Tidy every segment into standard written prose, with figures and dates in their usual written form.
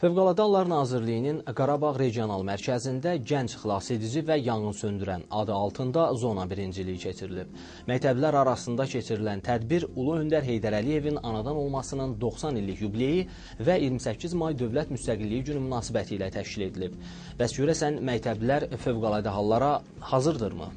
Fövqəladə Hallar Nazirliyinin Qarabağ Regional Mərkəzində gənc xilasedici və yanğın söndürən adı altında zona birinciliyi keçirilib. Məktəblər arasında keçirilən tədbir Ulu Öndər Heydər Əliyevin anadan olmasının 90 illik yubileyi və 28 may Dövlət Müstəqilliyi Günü münasibəti ilə təşkil edilib. Bəs görəsən məktəblər fövqəladə hallara hazırdırmı?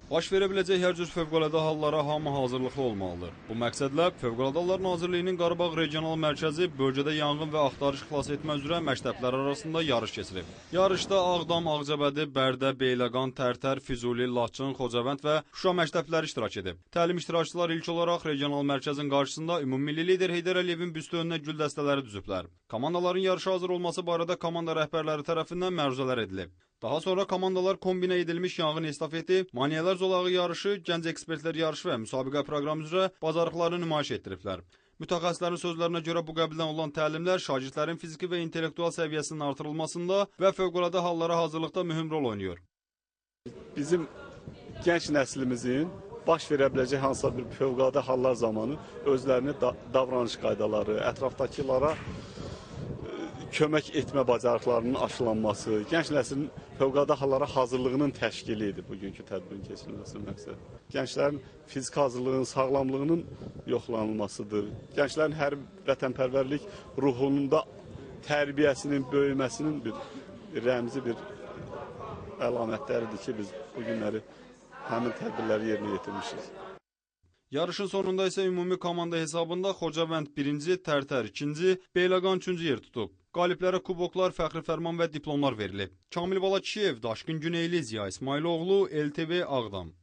Baş verə biləcək hər cür fövqəladə hallara hamı hazırlıqlı olmalıdır. Bu məqsədlə Fövqəladə Hallar Nazirliyinin Qarabağ Regional Mərkəzi bölgədə yanğın və axtarış xilas etmə üzrə məktəblər arasında yarış keçirib. Yarışda Ağdam, Ağcabədi, Bərdə, Beyləqan, Tərtər, Füzuli, Laçın, Xocavənd və Şuşa məktəbləri iştirak edib. Təlim iştirakçılar ilk olaraq regional mərkəzin qarşısında ümummilli lider Heydər Əliyevin büstü önünə gül dəstələri düzüblər. Komandaların yarışa hazır olması barədə komanda rəhbərləri tərəfindən məruzələr edilib. Daha sonra komandalar kombinə edilmiş yanğın estafeti, maneələr zolağı yarışı, gənc ekspertlər yarışı və müsabiqə proqramı üzrə bacarıqlarını nümayiş etdiriblər. Mütəxəssislərin sözlərinə görə bu qəbildən olan təlimlər şagirdlərin fiziki və intellektual səviyyəsinin artırılmasında və fövqəladə hallara hazırlıqda mühüm rol oynayır. Bizim gənc nəslimizin baş verə biləcək hansısa bir fövqəladə hallar zamanı özlərini davranış qaydaları, ətrafdakılara kömək etmə bacarıqlarının aşılanması, gənc nəslin fövqəladə hallara hazırlığının təşkili idi bugünkü tədbirin keçirilməsi məqsəd. Gənclərin fiziki hazırlığının, sağlamlığının yoxlanılmasıdır. Gənclərin hər vətənpərvərlik ruhunun da tərbiyəsinin, böyüməsinin bir rəmzi bir əlamətləridir ki, biz bu günləri həmin tədbirləri yerinə yetirmişik. Yarışın sonunda isə ümumi komanda hesabında Xocavənd 1-ci, Tərtər 2-ci, Beyləqan 3-cü yer tutub. Qaliblərə kuboklar, fəxri fərman və diplomlar verilib. Kamil Bala Kişiyev, Daşqın Güneyli, Ziya İsmailoğlu, LTV Ağdam.